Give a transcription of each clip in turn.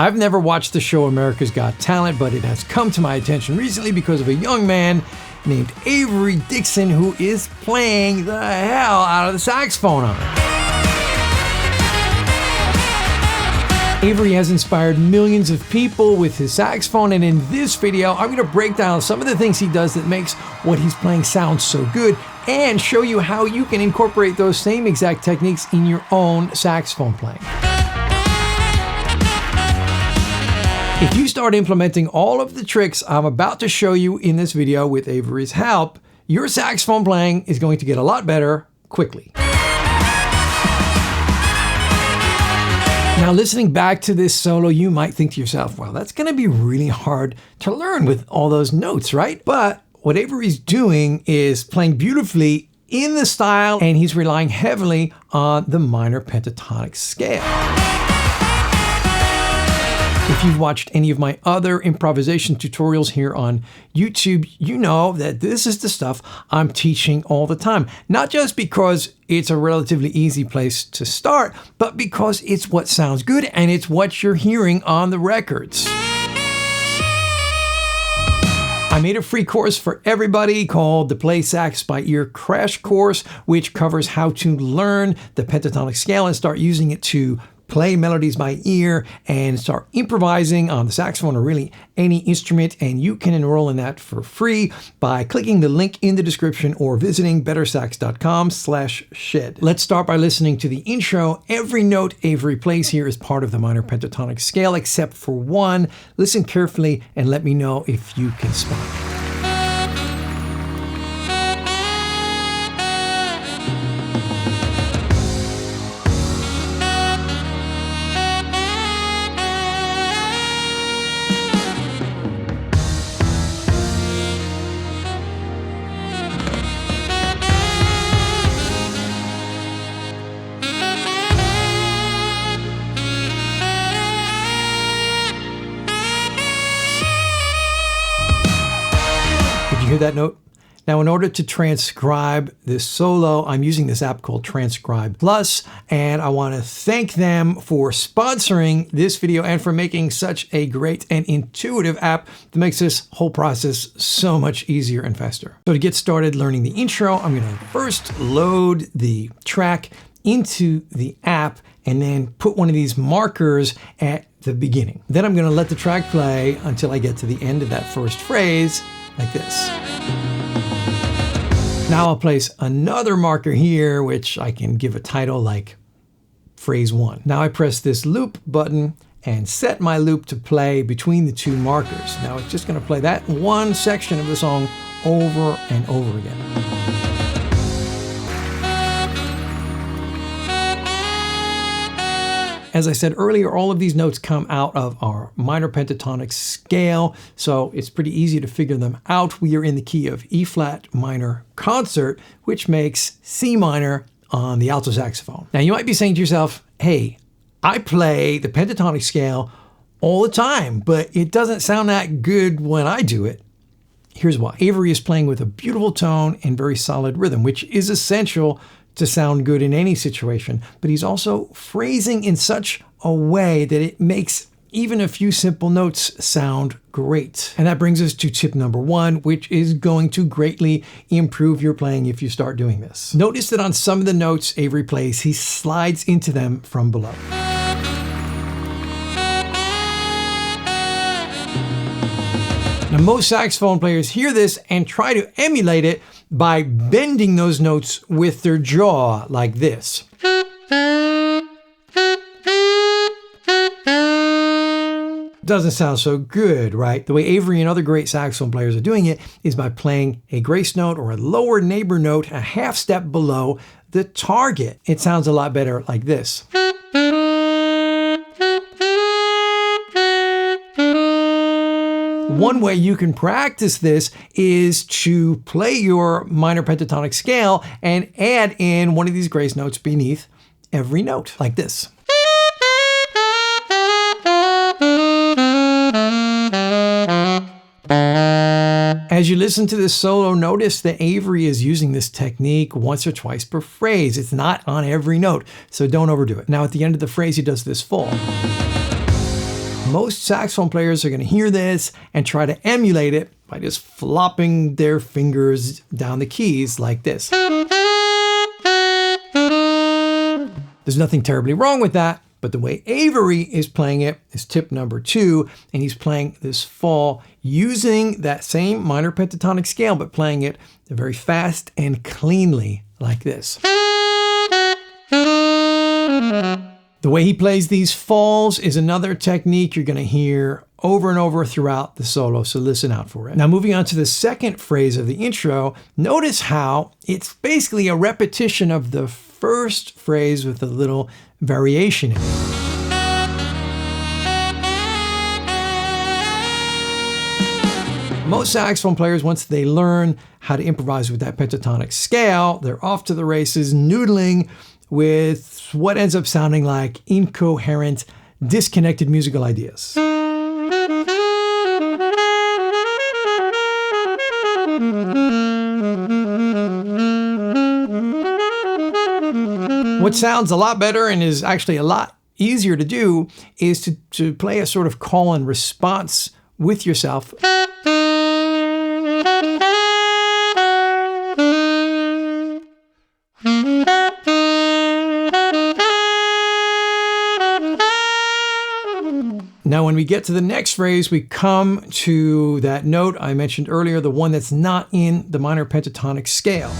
I've never watched the show America's Got Talent, but it has come to my attention recently because of a young man named Avery Dixon who is playing the hell out of the saxophone on it. Avery has inspired millions of people with his saxophone, and in this video, I'm going to break down some of the things he does that makes what he's playing sound so good and show you how you can incorporate those same exact techniques in your own saxophone playing. If you start implementing all of the tricks I'm about to show you in this video with Avery's help, your saxophone playing is going to get a lot better quickly. Now, listening back to this solo, you might think to yourself, well, that's going to be really hard to learn with all those notes, right? But what Avery's doing is playing beautifully in the style, and he's relying heavily on the minor pentatonic scale. If you've watched any of my other improvisation tutorials here on YouTube, you know that this is the stuff I'm teaching all the time. Not just because it's a relatively easy place to start, but because it's what sounds good and it's what you're hearing on the records. I made a free course for everybody called the Play Sax by Ear Crash Course, which covers how to learn the pentatonic scale and start using it to play melodies by ear and start improvising on the saxophone or really any instrument. And you can enroll in that for free by clicking the link in the description or visiting bettersax.com/shed. Let's start by listening to the intro. Every note Avery plays here is part of the minor pentatonic scale except for one. Listen carefully and let me know if you can spot it. Hear that note? Now, in order to transcribe this solo, I'm using this app called Transcribe Plus, and I want to thank them for sponsoring this video and for making such a great and intuitive app that makes this whole process so much easier and faster. So to get started learning the intro, I'm going to first load the track into the app and then put one of these markers at the beginning. Then I'm going to let the track play until I get to the end of that first phrase, like this. Now I'll place another marker here, which I can give a title like phrase 1. Now I press this loop button and set my loop to play between the two markers. Now it's just going to play that one section of the song over and over again. As I said earlier, all of these notes come out of our minor pentatonic scale, so it's pretty easy to figure them out. We are in the key of E flat minor concert, which makes C minor on the alto saxophone. Now you might be saying to yourself, hey, I play the pentatonic scale all the time, but it doesn't sound that good when I do it. Here's why. Avery is playing with a beautiful tone and very solid rhythm, which is essential to sound good in any situation, but he's also phrasing in such a way that it makes even a few simple notes sound great. And that brings us to tip number 1, which is going to greatly improve your playing if you start doing this. Notice that on some of the notes Avery plays, he slides into them from below. Now, most saxophone players hear this and try to emulate it by bending those notes with their jaw like this. Doesn't sound so good, right? The way Avery and other great saxophone players are doing it is by playing a grace note or a lower neighbor note a half step below the target. It sounds a lot better like this. One way you can practice this is to play your minor pentatonic scale and add in one of these grace notes beneath every note, like this. As you listen to this solo, notice that Avery is using this technique once or twice per phrase. It's not on every note, so don't overdo it. Now at the end of the phrase, he does this full. Most saxophone players are going to hear this and try to emulate it by just flopping their fingers down the keys like this. There's nothing terribly wrong with that, but the way Avery is playing it is tip number 2, and he's playing this fall using that same minor pentatonic scale, but playing it very fast and cleanly like this. The way he plays these falls is another technique you're going to hear over and over throughout the solo, so listen out for it. Now moving on to the second phrase of the intro, notice how it's basically a repetition of the first phrase with a little variation in it. Most saxophone players, once they learn how to improvise with that pentatonic scale, they're off to the races, noodling with what ends up sounding like incoherent, disconnected musical ideas. What sounds a lot better and is actually a lot easier to do is to play a sort of call and response with yourself. Now, when we get to the next phrase, we come to that note I mentioned earlier, the one that's not in the minor pentatonic scale.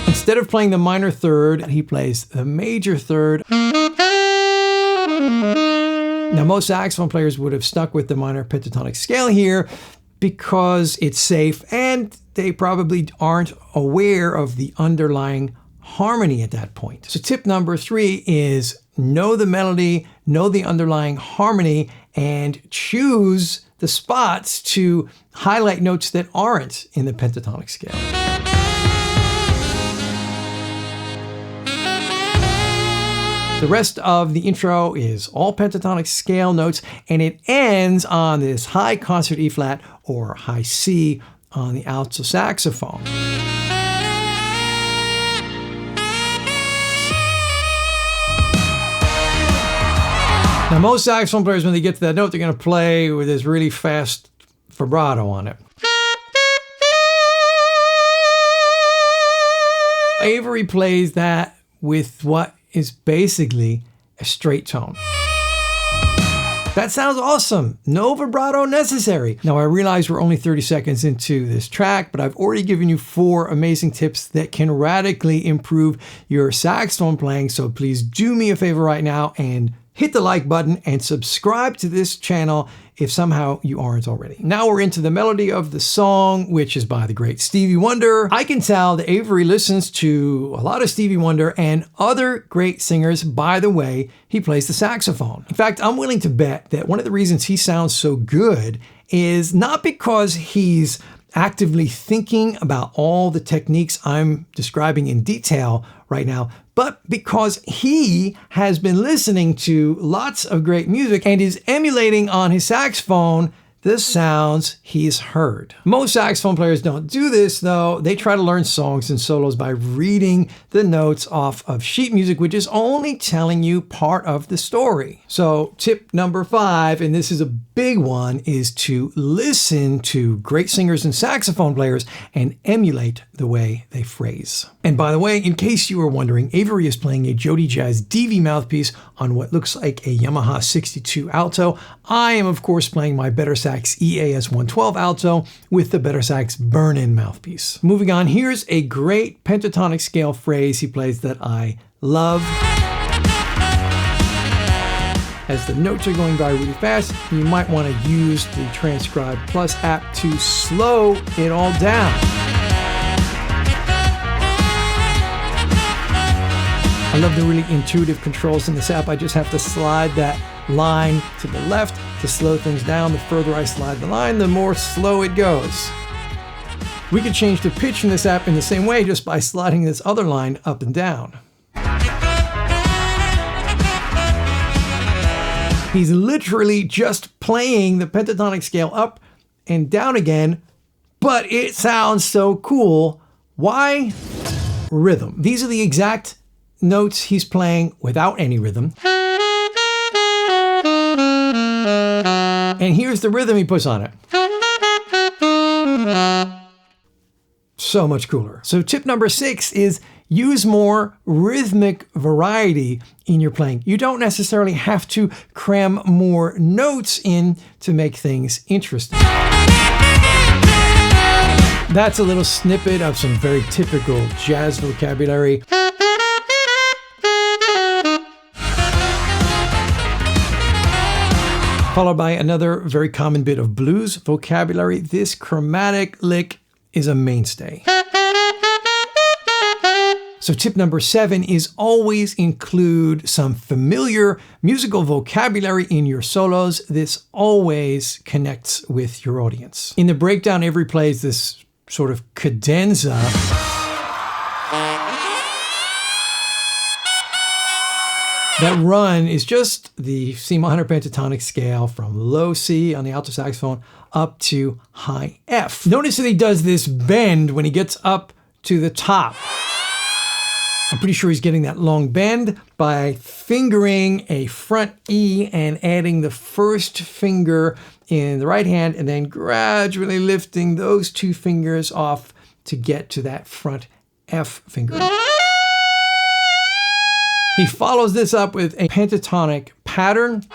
Instead of playing the minor third, he plays the major third. Now, most saxophone players would have stuck with the minor pentatonic scale here because it's safe and they probably aren't aware of the underlying harmony at that point. So tip number 3 is know the melody, know the underlying harmony, and choose the spots to highlight notes that aren't in the pentatonic scale. The rest of the intro is all pentatonic scale notes, and it ends on this high concert E flat or high C on the alto saxophone. Now, most saxophone players, when they get to that note, they're going to play with this really fast vibrato on it. Avery plays that with what is basically a straight tone. That sounds awesome. No vibrato necessary. Now, I realize we're only 30 seconds into this track, but I've already given you 4 amazing tips that can radically improve your saxophone playing. So please do me a favor right now and hit the like button and subscribe to this channel if somehow you aren't already. Now we're into the melody of the song, which is by the great Stevie Wonder. I can tell that Avery listens to a lot of Stevie Wonder and other great singers by the way he plays the saxophone. In fact, I'm willing to bet that one of the reasons he sounds so good is not because he's actively thinking about all the techniques I'm describing in detail right now, but because he has been listening to lots of great music and is emulating on his saxophone the sounds he's heard. Most saxophone players don't do this though. They try to learn songs and solos by reading the notes off of sheet music, which is only telling you part of the story. So tip number 5, and this is a big one, is to listen to great singers and saxophone players and emulate the way they phrase. And by the way, in case you were wondering, Avery is playing a Jody Jazz DV mouthpiece on what looks like a Yamaha 62 alto. I am of course playing my BetterSax EAS 112 alto with the BetterSax burn-in mouthpiece. Moving on, here's a great pentatonic scale phrase he plays that I love. As the notes are going by really fast, you might want to use the Transcribe Plus app to slow it all down. I love the really intuitive controls in this app. I just have to slide that line to the left to slow things down. The further I slide the line, the more slow it goes. We could change the pitch in this app in the same way just by sliding this other line up and down. He's literally just playing the pentatonic scale up and down again, but it sounds so cool. Why? Rhythm. These are the exact notes he's playing without any rhythm. And here's the rhythm he puts on it. So much cooler. So tip number 6 is use more rhythmic variety in your playing. You don't necessarily have to cram more notes in to make things interesting. That's a little snippet of some very typical jazz vocabulary. Followed by another very common bit of blues vocabulary. This chromatic lick is a mainstay. So tip number 7 is always include some familiar musical vocabulary in your solos. This always connects with your audience. In the breakdown, Avery plays this sort of cadenza. That run is just the C minor pentatonic scale from low C on the alto saxophone up to high F. Notice that he does this bend when he gets up to the top. I'm pretty sure he's getting that long bend by fingering a front E and adding the first finger in the right hand and then gradually lifting those 2 fingers off to get to that front F finger. He follows this up with a pentatonic pattern.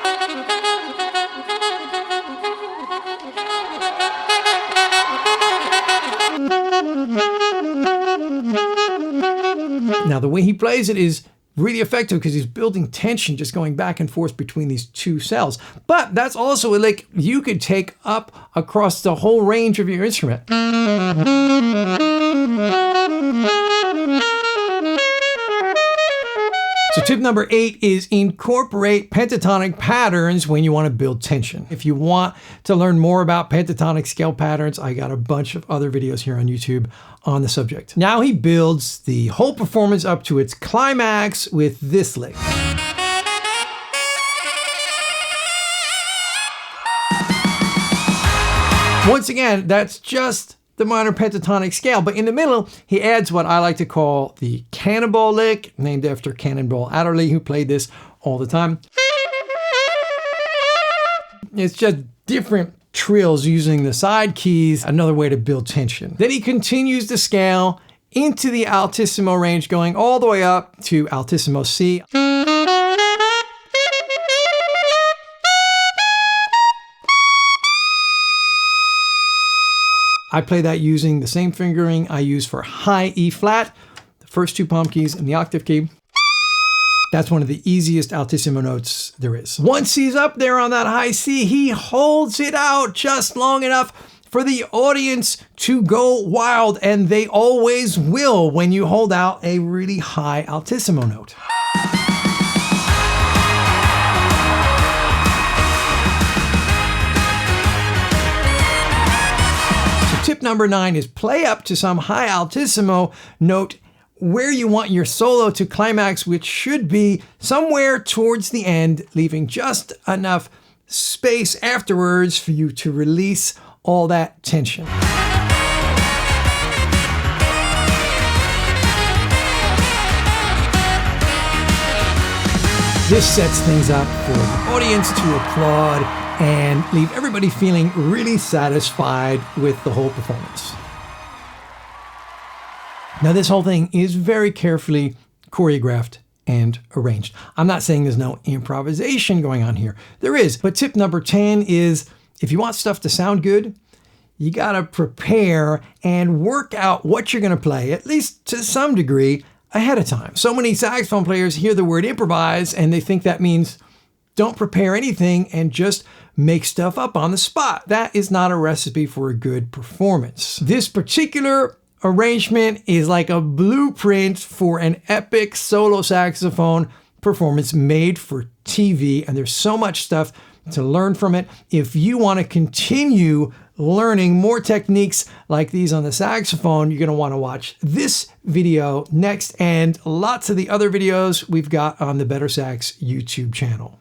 Now, the way he plays it is really effective because he's building tension just going back and forth between these 2 cells. But that's also a lick you could take up across the whole range of your instrument. So tip number 8 is incorporate pentatonic patterns when you want to build tension. If you want to learn more about pentatonic scale patterns, I got a bunch of other videos here on YouTube on the subject. Now he builds the whole performance up to its climax with this lick. Once again, that's just the minor pentatonic scale, but in the middle, he adds what I like to call the cannonball lick, named after Cannonball Adderley, who played this all the time. It's just different trills using the side keys, another way to build tension. Then he continues the scale into the Altissimo range, going all the way up to Altissimo C. I play that using the same fingering I use for high E flat, the first 2 palm keys in the octave key. That's one of the easiest Altissimo notes there is. Once he's up there on that high C, he holds it out just long enough for the audience to go wild, and they always will when you hold out a really high Altissimo note. Tip number 9 is play up to some high Altissimo note where you want your solo to climax, which should be somewhere towards the end, leaving just enough space afterwards for you to release all that tension. This sets things up for the audience to applaud and leave everybody feeling really satisfied with the whole performance. Now, this whole thing is very carefully choreographed and arranged. I'm not saying there's no improvisation going on here. There is, but tip number 10 is if you want stuff to sound good, you gotta prepare and work out what you're gonna play, at least to some degree, ahead of time. So many saxophone players hear the word improvise and they think that means don't prepare anything and just make stuff up on the spot. That is not a recipe for a good performance. This particular arrangement is like a blueprint for an epic solo saxophone performance made for TV, and there's so much stuff to learn from it. If you want to continue learning more techniques like these on the saxophone, you're going to want to watch this video next and lots of the other videos we've got on the BetterSax YouTube channel.